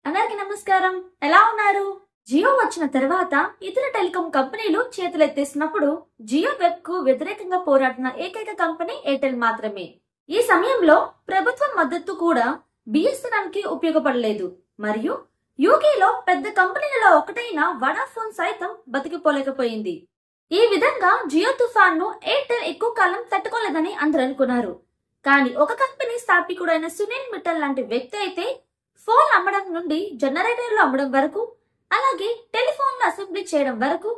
అందరికీ నమస్కారం. ఎలా ఉన్నారు? జియో వచ్చిన తర్వాత ఇతర టెలికాం కంపెనీలు చేతులెత్తేసినప్పుడు జియో వెబ్ కు వ్యతిరేకంగా పోరాడిన ఏకైక కంపెనీ ఎయిర్టెల్ మాత్రమే. ఈ సమయంలో ప్రభుత్వం మద్దతు కూడా బిఎస్ఎన్ఎల్ కి ఉపయోగపడలేదు. మరియు యూకేలో పెద్ద కంపెనీలలో ఒకటైన వడాఫోన్ సైతం బతికిపోలేకపోయింది. ఈ విధంగా జియో తుఫాన్ ను ఎయిర్టెల్ ఎక్కువ కాలం తట్టుకోలేదని అందరూ అనుకున్నారు. కానీ ఒక కంపెనీ స్థాపికుడైన సునీల్ మిట్టల్ లాంటి వ్యక్తి అయితే ఫోన్ అమ్మడం నుండి జనరేటర్లు అమ్మడం వరకు, అలాగే టెలిఫోన్లు అసెంబ్లీ చేయడం వరకు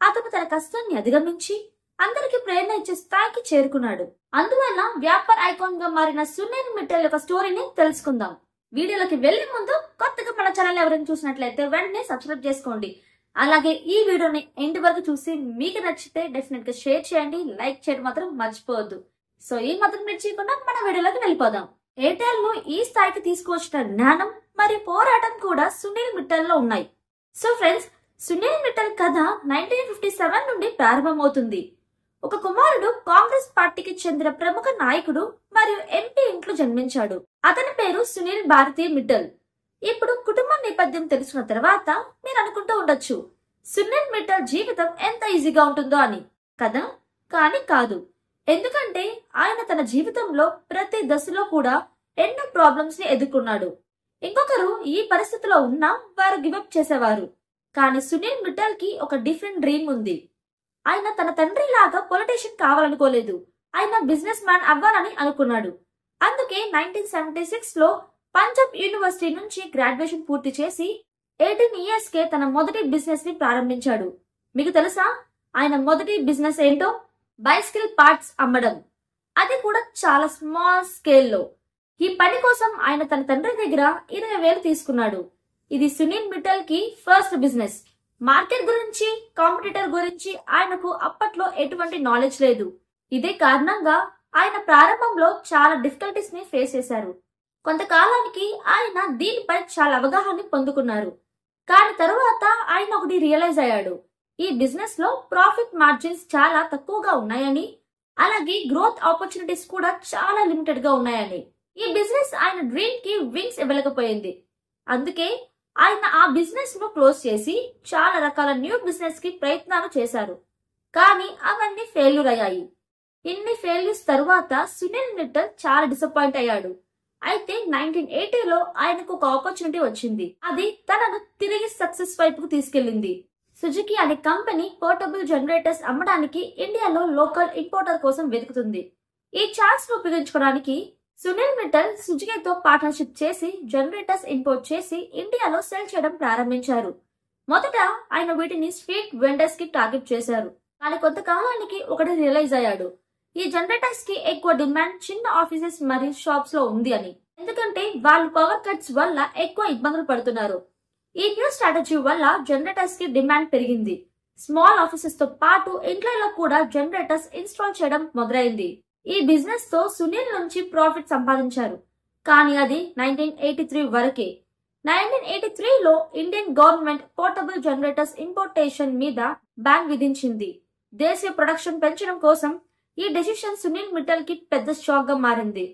అతను తన కష్టాన్ని అధిగమించి అందరికి ప్రేరణ ఇచ్చే స్థాయికి చేరుకున్నాడు. అందువల్ల వ్యాపార ఐకాన్ గా మారిన సునీల్ మిట్టల్ యొక్క స్టోరీని తెలుసుకుందాం. వీడియోలోకి వెళ్లే ముందు కొత్తగా మన ఛానల్ ఎవరైనా చూసినట్లయితే వెంటనే సబ్స్క్రైబ్ చేసుకోండి. అలాగే ఈ వీడియోని ఎండ్ వరకు చూసి మీకు నచ్చితే డెఫినెట్ గా షేర్ చేయండి, లైక్ చేయడం మాత్రం మర్చిపోవద్దు. సో ఈ మాత్రం నచ్చకుండా మన వీడియోలోకి వెళ్ళిపోదాం. ఎయిర్టెల్ ను ఈ స్థాయికి తీసుకువచ్చిన జ్ఞానం మరియు పోరాటం కూడా సునీల్ మిట్టల్ లో ఉన్నాయి. సో ఫ్రెండ్స్, సునీల్ మిట్టల్ కథ 1957 నుండి ప్రారంభమవుతుంది. ఒక కుమారుడు కాంగ్రెస్ పార్టీకి చెందిన ప్రముఖ నాయకుడు మరియు ఎంపీ ఇంట్లో జన్మించాడు. అతని పేరు సునీల్ భారతి మిట్టల్. ఇప్పుడు కుటుంబ నేపథ్యం తెలుసుకున్న తర్వాత మీరు అనుకుంటూ ఉండొచ్చు, సునీల్ మిట్టల్ జీవితం ఎంత ఈజీగా ఉంటుందో అని. కదా? కానీ కాదు. ఎందుకంటే ఆయన తన జీవితంలో ప్రతి దశలో కూడా ఎన్నో ప్రాబ్లమ్స్ ని ఎదుర్కొన్నాడు. ఇంకొకరు ఈ పరిస్థితిలో ఉన్నా వారు గివప్ చేసేవారు. కానీ సునీల్ మిట్టల్ కి ఒక డిఫరెంట్ డ్రీమ్ ఉంది. ఆయన తన తండ్రి లాగా పొలిటీషియన్ కావాలనుకోలేదు. ఆయన బిజినెస్ మ్యాన్ అవ్వాలని అనుకున్నాడు. అందుకే 1976 లో పంజాబ్ యూనివర్సిటీ నుంచి గ్రాడ్యుయేషన్ పూర్తి చేసి 18 ఇయర్స్ కే తన మొదటి బిజినెస్ ని ప్రారంభించాడు. మీకు తెలుసా ఆయన మొదటి బిజినెస్ ఏంటో? బైసికల్ పార్ట్స్ అమ్మడం. అది కూడా చాలా స్మాల్ స్కేల్లో. ఈ పని కోసం ఆయన తన తండ్రి దగ్గర 20,000 తీసుకున్నాడు. ఇది సునీల్ మిట్టల్ కి ఫస్ట్ బిజినెస్. మార్కెట్ గురించి, కాంపిటీటర్ గురించి ఆయనకు అప్పట్లో ఎటువంటి నాలెడ్జ్ లేదు. ఇదే కారణంగా ఆయన ప్రారంభంలో చాలా డిఫికల్టీస్ ని ఫేస్ చేశారు. కొంతకాలానికి ఆయన దీనిపై చాలా అవగాహన పొందుకున్నారు. కానీ తరువాత ఆయన ఒకటి రియలైజ్ అయ్యాడు. ఈ బిజినెస్ లో ప్రాఫిట్ మార్జిన్స్ చాలా తక్కువగా ఉన్నాయని, అలాగే గ్రోత్ ఆపర్చునిటీస్ కూడా చాలా లిమిటెడ్ గా ఉన్నాయని. ఈ బిజినెస్ ఆయన డ్రీమ్ కి వింగ్స్ ఇవ్వలేకపోయింది. అందుకే ఆయన ఆ బిజినెస్ ను క్లోజ్ చేసి చాలా రకాల న్యూ బిజినెస్ కి ప్రయత్నాలు చేశారు. కానీ అవన్నీ ఫెయిల్యూర్ అయ్యాయి. ఇన్ని ఫెయిల్యూర్స్ తరువాత సునీల్ మిట్టల్ చాలా డిసప్పాయింట్ అయ్యాడు. అయితే 1980లో ఆయనకు ఒక ఆపర్చునిటీ వచ్చింది. అది తనను తిరిగి సక్సెస్ వైపుకు తీసుకెళ్లింది. సుజుకి అనే కంపెనీ పోర్టబుల్ జనరేటర్స్ అమ్మడానికి ఇండియాలో లోకల్ ఇంపోర్టర్ కోసం వెతుకుతుంది. ఈ ఛాన్స్ ను ఉపయోగించుకోవడానికి సునీల్ మిట్టల్ సుజుకితో పార్ట్నర్షిప్ చేసి జనరేటర్స్ ఇంపోర్ట్ చేసి ఇండియాలో సెల్ చేయడం ప్రారంభించారు. మొదట ఆయన వీటిని స్ట్రీట్ వెండర్స్ కి టార్గెట్ చేశారు. కానీ కొంతకాలానికి ఒకటి రియలైజ్ అయ్యాడు, ఈ జనరేటర్స్ కి ఎక్కువ డిమాండ్ చిన్న ఆఫీసెస్ మరియు షాప్స్ లో ఉంది అని. ఎందుకంటే వాళ్ళు పవర్ కట్స్ వల్ల ఎక్కువ ఇబ్బందులు పడుతున్నారు. ఈ న్యూ స్ట్రాటజీ వల్ల జనరేటర్స్ కి డిమాండ్ పెరిగింది. స్మాల్ ఆఫీసెస్ తో పాటు ఇంట్లో కూడా జనరేటర్స్ ఇన్స్టాల్ చేయడం మొదలైంది. ఈ బిజినెస్ తో సునీల్ నుంచి ప్రాఫిట్ సంపాదించారు. కానీ అది 1983 వరకే. 1983లో Indian government portable generators importation మీద బ్యాన్ విధించింది. దేశీయ ప్రొడక్షన్ పెంచడం కోసం ఈ డెసిషన్ సునీల్ మిట్టల్ కి పెద్ద షాక్ గా మారింది.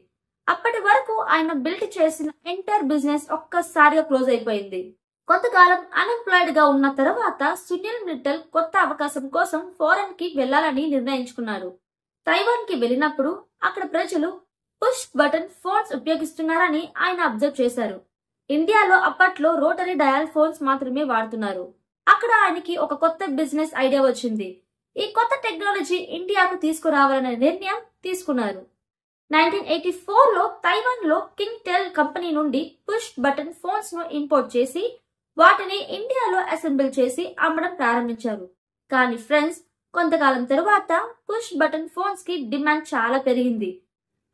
అప్పటి వరకు ఆయన బిల్డ్ చేసిన ఎంటైర్ బిజినెస్ ఒక్కసారిగా క్లోజ్ అయిపోయింది. కొంతకాలం అన్ఎంప్లాయిడ్ గా ఉన్న తర్వాత సునీల్ మిట్టల్ కొత్త అవకాశం కోసం ఫారెన్ కి వెళ్లాలని నిర్ణయించుకున్నారు. తైవాన్ కి వెళ్ళినప్పుడు అక్కడ ప్రజలు పుష్ బటన్ ఫోన్స్ ఉపయోగిస్తున్నారని ఆయన అబ్జర్వ్ చేశారు. ఇండియాలో అప్పట్లో రోటరీ డయల్ ఫోన్స్ మాత్రమే వాడుతున్నారు. అక్కడ ఆయనకి ఒక కొత్త బిజినెస్ ఐడియా వచ్చింది. ఈ కొత్త టెక్నాలజీ ఇండియాకు తీసుకురావాలనే నిర్ణయం తీసుకున్నారు. 1984లో తైవాన్ లో కింగ్ టెల్ కంపెనీ నుండి పుష్ బటన్ ఫోన్స్ ను ఇంపోర్ట్ చేసి వాటిని ఇండియాలో అసెంబుల్ చేసి అమ్మడం ప్రారంభించారు. కానీ ఫ్రెండ్స్, కొంతకాలం తరువాత పుష్ బటన్ ఫోన్స్ కి డిమాండ్ చాలా పెరిగింది.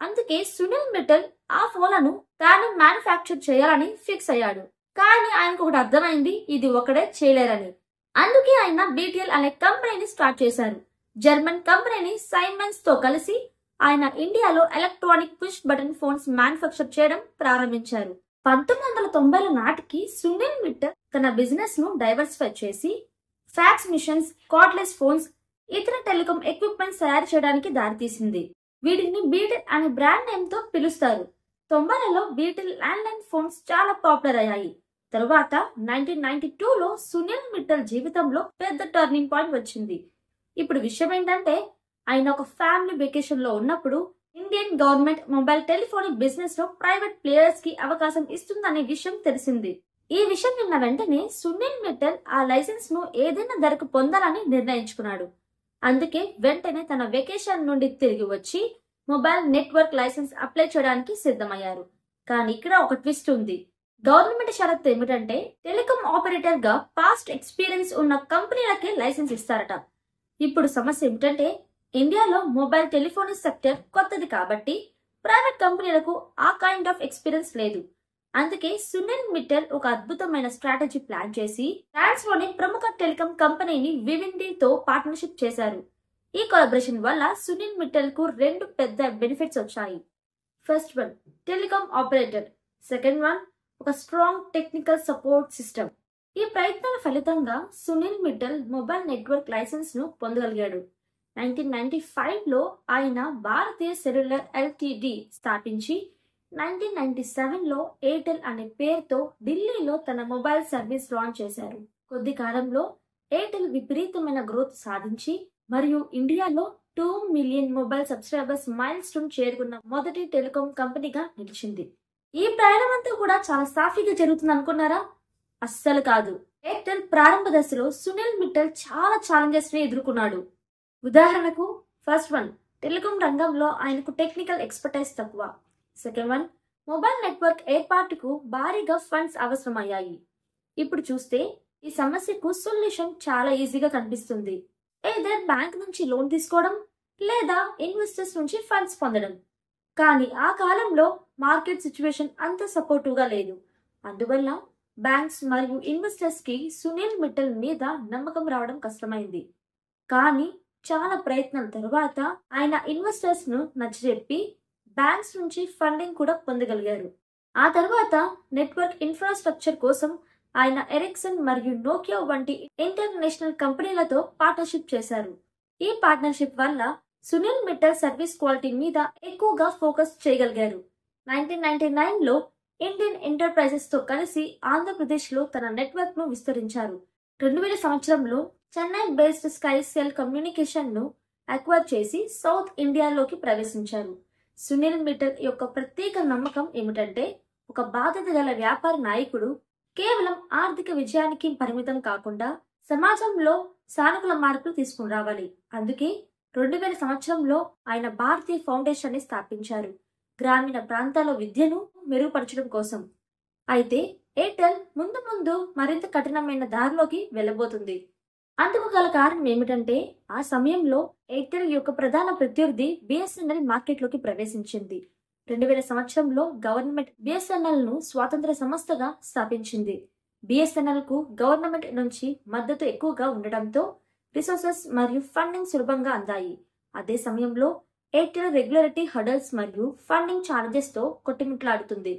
అందుకే సునీల్ మిట్టల్ ఆ ఫోన్లను తాను మ్యానుఫ్యాక్చర్ చేయాలని ఫిక్స్ అయ్యాడు. కానీ ఆయనకు ఒకటి అర్థమైంది, ఇది ఒకడే చేయలేరని. అందుకే ఆయన బీటీఎల్ అనే కంపెనీని స్టార్ట్ చేశారు. జర్మన్ కంపెనీ సైమెన్స్ తో కలిసి ఆయన ఇండియాలో electronic push button phones manufacture చేయడం ప్రారంభించారు. 1990ల నాటికి సునీల్ మిట్టల్ తన బిజినెస్ ను డైవర్సిఫై చేసి ఫ్యాక్స్ మిషన్స్, కార్డ్లెస్ ఫోన్స్, ఇతర టెలికాం ఎక్విప్మెంట్స్ తయారు చేయడానికి దారితీసింది. వీటిని బీటెల్ అనే బ్రాండ్ నేమ్ తో పిలుస్తారు. 90లలో బీటెల్ ల్యాండ్లైన్ ఫోన్స్ చాలా పాపులర్ అయ్యాయి. తరువాత 1992లో సునీల్ మిట్టల్ జీవితంలో పెద్ద టర్నింగ్ పాయింట్ వచ్చింది. ఇప్పుడు విషయం ఏంటంటే, ఆయన ఒక ఫ్యామిలీ వెకేషన్ లో ఉన్నప్పుడు Indian government mobile telephonic business లో ప్రైవేట్ ప్లేయర్స్ కి అవకాశం ఇస్తుందనే విషయం తెలిసింది. ఈ విషయం విన్న వెంటనే సునీల్ మిట్టల్ ఆ లైసెన్స్ ను ఏదైనా ధరకు పొందాలని నిర్ణయించుకున్నాడు. అందుకే వెంటనే తన వెకేషన్ నుండి తిరిగి వచ్చి మొబైల్ నెట్వర్క్ లైసెన్స్ అప్లై చేయడానికి సిద్ధమయ్యారు. కానీ ఇక్కడ ఒక ట్విస్ట్ ఉంది. గవర్నమెంట్ షరతు ఏమిటంటే, టెలికాం ఆపరేటర్ గా పాస్ట్ ఎక్స్పీరియన్స్ ఉన్న కంపెనీలకే లైసెన్స్ ఇస్తారట. ఇప్పుడు సమస్య ఏమిటంటే, ఇండియాలో మొబైల్ టెలిఫోనిక్ సెక్టర్ కొత్తది కాబట్టి ప్రైవేట్ కంపెనీలకు ఆ కైండ్ ఆఫ్ ఎక్స్పీరియన్స్ లేదు. అందుకే సునీల్ మిట్టల్ ఒక అద్భుతమైన స్ట్రాటజీ ప్లాన్ చేసి ఫ్రాన్స్ లోని ప్రముఖ టెలికాం కంపెనీని వివిండీతో పార్ట్నర్షిప్ చేశారు. ఈ కొలాబరేషన్ వల్ల సునీల్ మిట్టల్ కు రెండు పెద్ద బెనిఫిట్స్ వచ్చాయి. First one, telecom operator. Second one, ఒక స్ట్రాంగ్ టెక్నికల్ సపోర్ట్ సిస్టమ్. ఈ ప్రయత్నాల ఫలితంగా Sunil Mittal mobile network license ను పొందగలిగాడు. 1995లో ఆయన భారతీయ సెల్యులర్ ఎల్టీడీ స్థాపించి 1997లో ఎయిర్టెల్ అనే పేరుతో ఢిల్లీలో తన మొబైల్ సర్వీస్ లాంచ్ చేశారు. కొద్ది కాలంలో ఎయిర్టెల్ విపరీతమైన గ్రోత్ సాధించి మరియు ఇండియాలో 2 million mobile subscribers mile stone చేరుకున్న మొదటి టెలికాం కంపెనీగా నిలిచింది. ఈ ప్రయాణం అంతా కూడా చాలా సాఫీగా జరుగుతుంది అనుకున్నారా? అస్సలు కాదు. ఎయిర్టెల్ ప్రారంభ దశలో సునీల్ మిట్టల్ చాలా ఛాలెంజెస్ ని ఎదుర్కొన్నాడు. ఉదాహరణకు, ఫస్ట్ వన్, టెలికాం రంగంలో ఆయనకు టెక్నికల్ ఎక్స్పర్టైజ్ తక్కువ. సెకండ్ వన్, మొబైల్ నెట్వర్క్ ఏర్పాటుకు భారీగా ఫండ్స్ అవసరమయ్యాయి. ఇప్పుడు చూస్తే ఈ సమస్యకు సొల్యూషన్ చాలా ఈజీగా కనిపిస్తుంది. ఏదర్ బ్యాంక్ నుంచి లోన్ తీసుకోవడం లేదా ఇన్వెస్టర్స్ నుంచి ఫండ్స్ పొందడం. కానీ ఆ కాలంలో మార్కెట్ సిచ్యువేషన్ అంత సపోర్టివ్ గా లేదు. అందువల్ల బ్యాంక్స్ మరియు ఇన్వెస్టర్స్ కి సునీల్ మిట్టల్ మీద నమ్మకం రావడం కష్టమైంది. కానీ చాలా ప్రయత్నాల తరువాత ఆయన ఇన్వెస్టర్స్ ను నచ్చజెప్పి బ్యాంక్స్ నుంచి ఫండింగ్ కూడా పొందగలిగారు. ఆ తర్వాత నెట్వర్క్ ఇన్ఫ్రాస్ట్రక్చర్ కోసం ఆయన ఎరిక్సన్ మరియు నోకియా వంటి ఇంటర్నేషనల్ కంపెనీలతో పార్ట్నర్షిప్ చేశారు. ఈ పార్ట్నర్షిప్ వల్ల సునీల్ మిట్టల్ సర్వీస్ క్వాలిటీ మీద ఎక్కువగా ఫోకస్ చేయగలిగారు. 1999లో ఇండియన్ ఎంటర్ప్రైజెస్ తో కలిసి ఆంధ్రప్రదేశ్ లో తన నెట్వర్క్ ను విస్తరించారు. 2000 సంవత్సరంలో Chennai based sky cell communication ను అక్వైర్ చేసి సౌత్ ఇండియాలోకి ప్రవేశించారు. సునీల్ మిట్టల్ యొక్క ప్రత్యేక నమ్మకం ఏమిటంటే, ఒక బాధ్యత గల వ్యాపార నాయకుడు కేవలం ఆర్థిక విజయానికి పరిమితం కాకుండా సమాజంలో సానుకూల మార్పులు తీసుకుని రావాలి. అందుకే 2000 సంవత్సరంలో ఆయన భారతీయ ఫౌండేషన్ ని స్థాపించారు, గ్రామీణ ప్రాంతాల విద్యను మెరుగుపరచడం కోసం. అయితే ఎయిర్టెల్ ముందు ముందు మరింత కఠినమైన దారిలోకి వెళ్ళబోతుంది. అందుకు గల కారణం ఏమిటంటే, ఆ సమయంలో ఎయిర్టెల్ యొక్క ప్రధాన ప్రత్యర్థి బిఎస్ఎన్ఎల్ మార్కెట్లోకి ప్రవేశించింది. 2000 సంవత్సరంలో గవర్నమెంట్ బిఎస్ఎన్ఎల్ ను స్వాతంత్ర సంస్థగా స్థాపించింది. బిఎస్ఎన్ఎల్ కు గవర్నమెంట్ నుంచి మద్దతు ఎక్కువగా ఉండడంతో రిసోర్సెస్ మరియు ఫండింగ్ సులభంగా అందాయి. అదే సమయంలో ఎయిర్టెల్ రెగ్యులేటరీ హర్డల్స్ మరియు ఫండింగ్ ఛాలెంజెస్ తో కొట్టుమిట్లాడుతుంది.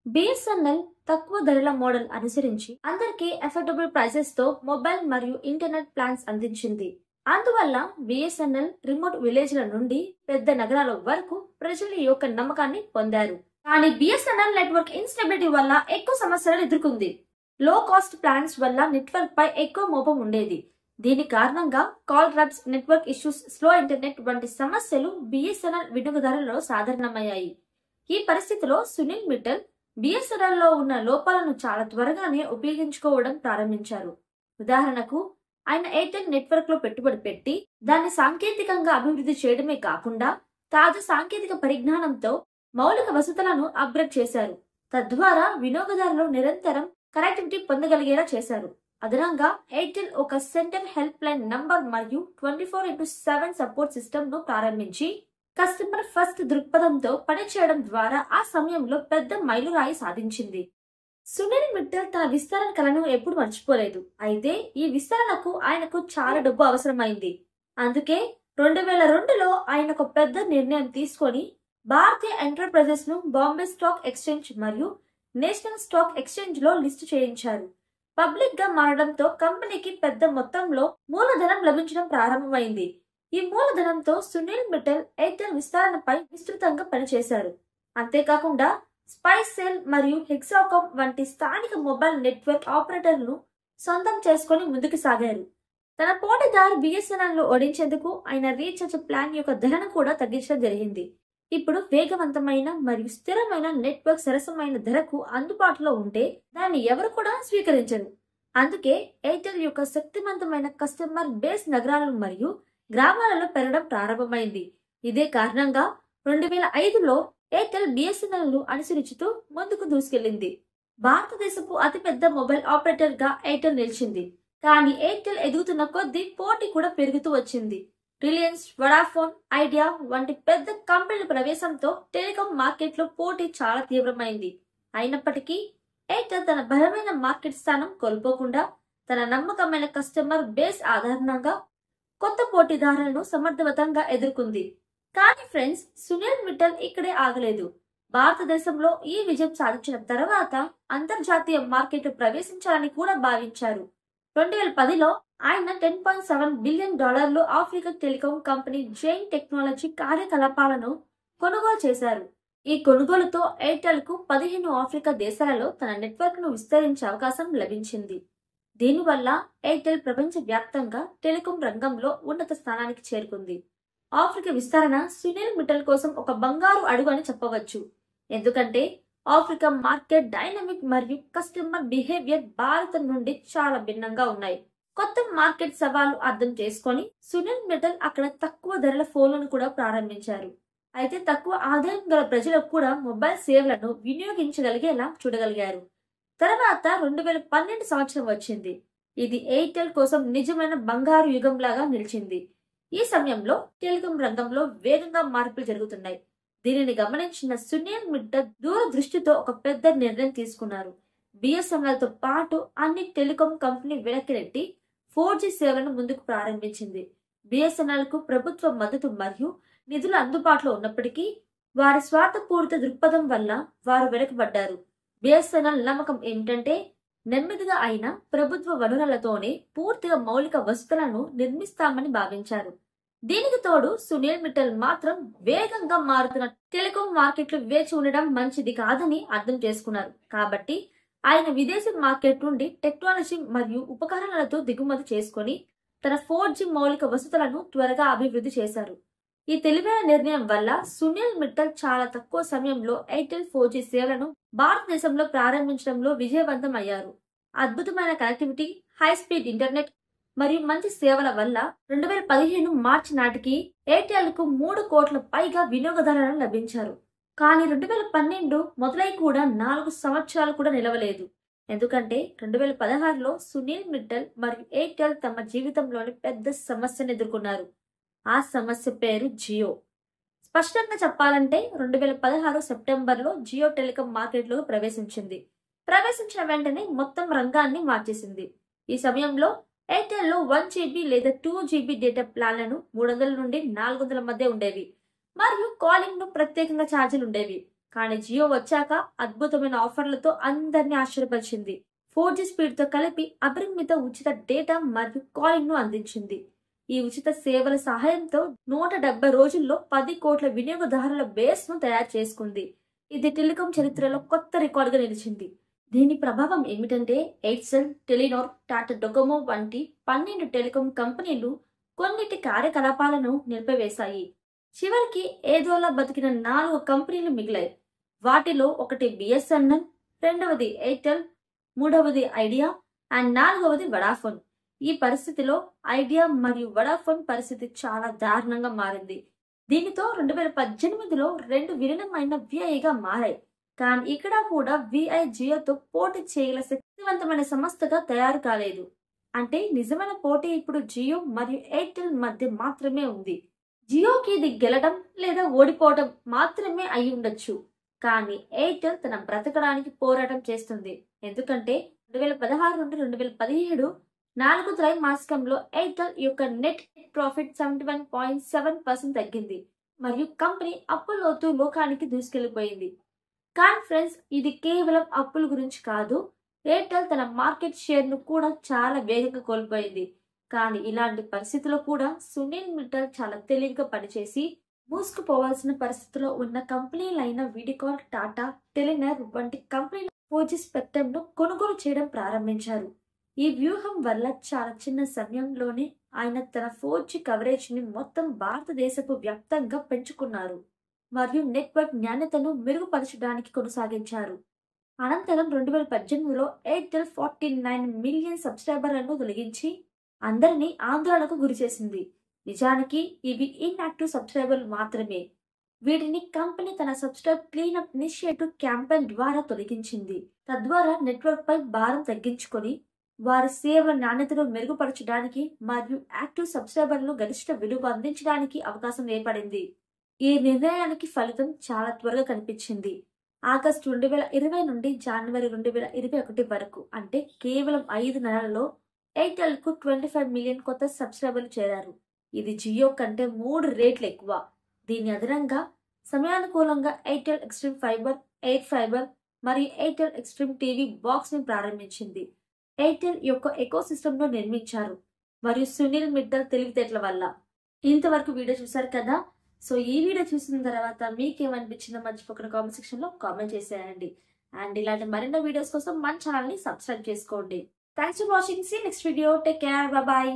బిఎస్ఎన్ఎల్ తక్కువ ధరల మోడల్ అనుసరించి అందరికీ అఫోర్డబుల్ ప్రైసెస్ తో మొబైల్ మరియు ఇంటర్నెట్ ప్లాన్స్ అందించింది. అందువల్ల బిఎస్ఎన్ఎల్ రిమోట్ విలేజ్ల నుండి పెద్ద నగరాల వరకు ప్రజల యొక్క నమ్మకాన్ని పొందారు. కానీ బిఎస్ఎన్ఎల్ నెట్వర్క్ ఇన్స్టెబిలిటీ వల్ల ఎక్కువ సమస్యలను ఎదుర్కొంది. లో కాస్ట్ ప్లాన్స్ వల్ల నెట్వర్క్ పై ఎక్కువ మోపం ఉండేది. దీని కారణంగా call drops, network issues, slow internet వంటి సమస్యలు బిఎస్ఎన్ఎల్ వినియోగదారులలో సాధారణమయ్యాయి. ఈ పరిస్థితిలో సునీల్ మిట్టల్ బిఎస్ఎన్ఎల్ లో ఉన్న లోపాలను చాలా త్వరగానే ఉపయోగించుకోవడం ప్రారంభించారు. ఉదాహరణకు, ఆయన ఎయిర్టెల్ నెట్వర్క్ లో పెట్టుబడి పెట్టి దాన్ని సాంకేతికంగా అభివృద్ధి చేయడమే కాకుండా తాజా సాంకేతిక పరిజ్ఞానంతో మౌలిక వసతులను అప్గ్రేడ్ చేశారు. తద్వారా వినియోగదారులు నిరంతరం కనెక్టివిటీ పొందగలిగేలా చేశారు. అదనంగా ఎయిర్టెల్ ఒక సెంటర్ హెల్ప్ లైన్ నంబర్ మరియు 24/7 సపోర్ట్ సిస్టమ్ ను ప్రారంభించి కస్టమర్ ఫస్ట్ దృక్పథంతో పనిచేయడం ద్వారా ఆ సమయంలో పెద్ద మైలురాయి సాధించింది. సునీల్ మిట్టల్ తన విస్తరణ కలను ఎప్పుడు మర్చిపోలేదు. అయితే ఈ విస్తరణకు ఆయనకు చాలా డబ్బు అవసరమైంది. అందుకే 2002లో ఆయన ఒక పెద్ద నిర్ణయం తీసుకొని భారతీయ ఎంటర్ప్రైజెస్ ను బాంబే స్టాక్ ఎక్స్చేంజ్ మరియు నేషనల్ స్టాక్ ఎక్స్చేంజ్ లో లిస్టు చేయించారు. పబ్లిక్ గా మారడంతో కంపెనీకి పెద్ద మొత్తంలో మూలధనం లభించడం ప్రారంభమైంది. ఈ మూలధనంతో సునీల్ మిట్టల్ ఎయిర్టెల్ విస్తరణపై విస్తృతంగా పనిచేశారు. అంతేకాకుండా స్పైస్సెల్ మరియు హెక్సాకామ్ వంటి స్థానిక మొబైల్ నెట్వర్క్ ఆపరేటర్లను సొంతం చేసుకొని ముందుకు సాగారు. తన పోటీదారు బిఎస్ఎన్ఎల్ ను ఓడించేందుకు ఆయన రీఛార్జ్ ప్లాన్ యొక్క ధరను కూడా తగ్గించడం జరిగింది. ఇప్పుడు వేగవంతమైన మరియు స్థిరమైన నెట్వర్క్ సరసమైన ధరకు అందుబాటులో ఉంటే దాన్ని ఎవరు కూడా స్వీకరించరు. అందుకే ఎయిర్టెల్ యొక్క శక్తివంతమైన కస్టమర్ బేస్ నగరాలు మరియు గ్రామాలలో పెరగడం ప్రారంభమైంది. ఇదే కారణంగా 2005లో ఎయిర్టెల్ బిఎస్ఎన్ఎల్ ను అనుసరించుతూ ముందుకు దూసుకెళ్లింది. భారతదేశపు అతిపెద్ద మొబైల్ ఆపరేటర్ గా ఎయిర్టెల్ నిలిచింది. కానీ ఎయిర్టెల్ ఎదుగుతున్న కొద్దీ పోటీ కూడా పెరుగుతూ వచ్చింది. రిలయన్స్, వడాఫోన్, ఐడియా వంటి పెద్ద కంపెనీల ప్రవేశంతో టెలికాం మార్కెట్లో పోటీ చాలా తీవ్రమైంది. అయినప్పటికీ ఎయిర్టెల్ తన బలమైన మార్కెట్ స్థానం కోల్పోకుండా తన నమ్మకమైన కస్టమర్ బేస్ ఆధారంగా కొత్త పోటీదారులను సమర్థవంతంగా ఎదుర్కొంది. కానీ ఫ్రెండ్స్, సునీల్ మిట్టల్ ఇక్కడే ఆగలేదు. భారతదేశంలో ఈ విజయం సాధించిన తర్వాత అంతర్జాతీయ మార్కెట్ ప్రవేశించాలని కూడా భావించారు. 2010లో ఆయన $10.7 billion Africa telecom company Jain technology కార్యకలాపాలను కొనుగోలు చేశారు. ఈ కొనుగోలుతో ఎయిర్టెల్ కు 15 ఆఫ్రికా దేశాలలో తన నెట్వర్క్ ను విస్తరించే అవకాశం లభించింది. దీనివల్ల ఎయిర్టెల్ ప్రపంచ వ్యాప్తంగా టెలికాం రంగంలో ఉన్నత స్థానానికి చేరుకుంది. ఆఫ్రికా విస్తరణ సునీల్ మిట్టల్ కోసం ఒక బంగారు అడుగు అని చెప్పవచ్చు. ఎందుకంటే ఆఫ్రికా మార్కెట్ డైనమిక్ మరియు కస్టమర్ బిహేవియర్ భారతం నుండి చాలా భిన్నంగా ఉన్నాయి. కొత్త మార్కెట్ సవాలు అర్థం చేసుకొని సునీల్ మిట్టల్ అక్కడ తక్కువ ధరల ఫోన్లను కూడా ప్రారంభించారు. అయితే తక్కువ ఆదాయం గల ప్రజలకు కూడా మొబైల్ సేవలను వినియోగించగలిగేలా చూడగలిగారు. తర్వాత 2012 సంవత్సరం వచ్చింది. ఇది ఎయిర్టెల్ కోసం నిజమైన బంగారు యుగంలాగా నిలిచింది. ఈ సమయంలో టెలికాం రంగంలో వేగంగా మార్పులు జరుగుతున్నాయి. దీనిని గమనించిన సునీల్ మిట్టల్ దూరదృష్టితో ఒక పెద్ద నిర్ణయం తీసుకున్నారు. బిఎస్ఎన్ఎల్ తో పాటు అన్ని టెలికాం కంపెనీ వెనక్కి నెట్టి 4G సేవలను ముందుకు ప్రారంభించింది. బిఎస్ఎన్ఎల్ కు ప్రభుత్వ మద్దతు మరియు నిధులు అందుబాటులో ఉన్నప్పటికీ వారి స్వార్థపూరిత దృక్పథం వల్ల వారు వెనుకబడ్డారు. బిఎస్ఎన్ఎల్ నమ్మకం ఏమిటంటే నెమ్మదిగా అయిన ప్రభుత్వ వనరులతోనే పూర్తిగా మౌలిక వసతులను నిర్మిస్తామని భావించారు. దీనికి తోడు సునీల్ మిట్టల్ మాత్రం వేగంగా మారుతున్న టెలికాం మార్కెట్లు వేచి ఉండడం మంచిది కాదని అర్థం చేసుకున్నారు. కాబట్టి ఆయన విదేశీ మార్కెట్ నుండి టెక్నాలజీ మరియు ఉపకరణాలతో దిగుమతి చేసుకుని తన 4G మౌలిక వసతులను త్వరగా అభివృద్ధి చేశారు. ఈ తెలివైన నిర్ణయం వల్ల సునీల్ మిట్టల్ చాలా తక్కువ సమయంలో ఎయిర్టెల్ 4G సేవలను భారతదేశంలో ప్రారంభించడంలో విజయవంతం అయ్యారు. అద్భుతమైన కనెక్టివిటీ, హై స్పీడ్ ఇంటర్నెట్ మరియు మంచి సేవల వల్ల 2015 మార్చి నాటికి ఎయిర్టెల్ కు 3 కోట్ల పైగా వినియోగదారులను లభించారు. కానీ 2012 మొదలై కూడా 4 సంవత్సరాలు కూడా నిలవలేదు. ఎందుకంటే 2016లో సునీల్ మిట్టల్ మరియు ఎయిర్టెల్ తమ జీవితంలోని పెద్ద సమస్యను ఎదుర్కొన్నారు. ఆ సమస్య పేరు జియో. స్పష్టంగా చెప్పాలంటే 2016 సెప్టెంబర్లో జియో టెలికాం మార్కెట్లోకి ప్రవేశించింది. ప్రవేశించిన వెంటనే మొత్తం రంగాన్ని మార్చేసింది. ఈ సమయంలో ఎయిర్టెల్ లో 1 GB లేదా 2 GB డేటా ప్లాన్లను 300 నుండి 400 మధ్య ఉండేవి మరియు కాలింగ్ ను ప్రత్యేకంగా ఛార్జీలు ఉండేవి. కానీ జియో వచ్చాక అద్భుతమైన ఆఫర్లతో అందరినీ ఆశ్చర్యపరిచింది. 4G స్పీడ్ తో కలిపి అపరిమిత ఉచిత డేటా మరియు కాలింగ్ ను అందించింది. ఈ ఉచిత సేవల సహాయంతో 170 రోజుల్లో 10 కోట్ల వినియోగదారుల బేస్ ను తయారు చేసుకుంది. ఇది టెలికాం చరిత్రలో కొత్త రికార్డుగా నిలిచింది. దీని ప్రభావం ఏమిటంటే ఎయిర్సెల్, టెలినార్, టాటా డొకోమో వంటి 12 టెలికాం కంపెనీలు కొన్నిటి కార్యకలాపాలను నిలిపివేశాయి. చివరికి ఏదోలా బతికిన 4 కంపెనీలు మిగిలాయి. వాటిలో ఒకటి బిఎస్ఎన్ఎల్, రెండవది ఎయిర్టెల్, మూడవది ఐడియా అండ్ 4వది వడాఫోన్. ఈ పరిస్థితిలో ఐడియా మరియు వడాఫోన్ పరిస్థితి చాలా దారుణంగా మారింది. దీనితో 2018లో 2 విలీనమైన విఐగా మారాయి. కానీ ఇక్కడ కూడా విఐ జియోతో పోటీ చేయగల శక్తివంతమైన సంస్థగా తయారు కాలేదు. అంటే నిజమైన పోటీ ఇప్పుడు జియో మరియు ఎయిర్టెల్ మధ్య మాత్రమే ఉంది. జియోకి ఇది గెలడం లేదా ఓడిపోవడం మాత్రమే అయి ఉండొచ్చు. కానీ ఎయిర్టెల్ తన బ్రతకడానికి పోరాటం చేస్తుంది. ఎందుకంటే 2016 నుండి 2017 4 త్రైమాసికంలో ఎయిర్టెల్ యొక్క నెట్ ప్రాఫిట్ 71.7% తగ్గింది మరియు కంపెనీ అప్పులోతు లోకానికి దూసుకెళ్లిపోయింది. కానీ ఫ్రెండ్స్, ఇది కేవలం అప్పుల గురించి కాదు. ఎయిర్టెల్ తన మార్కెట్ షేర్ ను కూడా చాలా వేగంగా కోల్పోయింది. కానీ ఇలాంటి పరిస్థితుల్లో కూడా సునీల్ మిట్టల్ చాలా తెలివిగా పనిచేసి మూసుకుపోవాల్సిన పరిస్థితిలో ఉన్న కంపెనీలైన వీడికాన్, టాటా, టెలినార్ వంటి కంపెనీలు 4G స్పెక్ట్రమ్ను కొనుగోలు చేయడం ప్రారంభించారు. ఈ వ్యూహం వల్ల చాలా చిన్న సమయంలోనే ఆయన తన 4G కవరేజ్ని మొత్తం భారతదేశపు వ్యాప్తంగా పెంచుకున్నారు మరియు నెట్వర్క్ నాణ్యతను మెరుగుపరచడానికి కొనసాగించారు. అనంతరం 2018లో ఎయిర్టెల్ 49 మిలియన్ సబ్స్క్రైబర్లను తొలగించి అందరినీ ఆందోళనకు గురిచేసింది. నిజానికి ఇవి ఇన్యాక్టివ్ సబ్స్క్రైబర్లు మాత్రమే. వీటిని కంపెనీ తన సబ్స్క్రైబ్ క్లీనప్ ఇనిషియేటివ్ క్యాంపెయిన్ ద్వారా తొలగించింది. తద్వారా నెట్వర్క్ పై భారం తగ్గించుకొని వారి సేవల నాణ్యతను మెరుగుపరచడానికి మరియు యాక్టివ్ సబ్స్క్రైబర్లను గరిష్ట విలువ అందించడానికి అవకాశం ఏర్పడింది. ఈ నిర్ణయానికి ఫలితం చాలా త్వరగా కనిపించింది. ఆగస్టు 2020 నుండి జనవరి 2021 వరకు, అంటే కేవలం 5 నెలల్లో ఎయిర్టెల్ కు 25 మిలియన్ కొత్త సబ్స్క్రైబర్లు చేరారు. ఇది జియో కంటే 3 రెట్లు ఎక్కువ. దీని అదనంగా సమయానుకూలంగా Airtel extreme fibre, air fibre మరియు ఎయిర్టెల్ ఎక్స్ట్రీమ్ టీవీ బాక్స్ ని ప్రారంభించింది. ఎయిర్టెల్ యొక్క ఎకోసిస్టమ్ ను నిర్మించారు మరియు సునీల్ మిట్టల్ తెలివితేటల వల్ల. ఇంతవరకు వీడియో చూసారు కదా. సో ఈ వీడియో చూసిన తర్వాత మీకేమనిపించిందో మర్చిపోకుండా కామెంట్ సెక్షన్ లో కామెంట్ చేసేయండి. అండ్ ఇలాంటి మరిన్నో వీడియోస్ కోసం మన ఛానల్ ని సబ్స్క్రైబ్ చేసుకోండి. Thanks for watching. See next video. Take care. Bye by.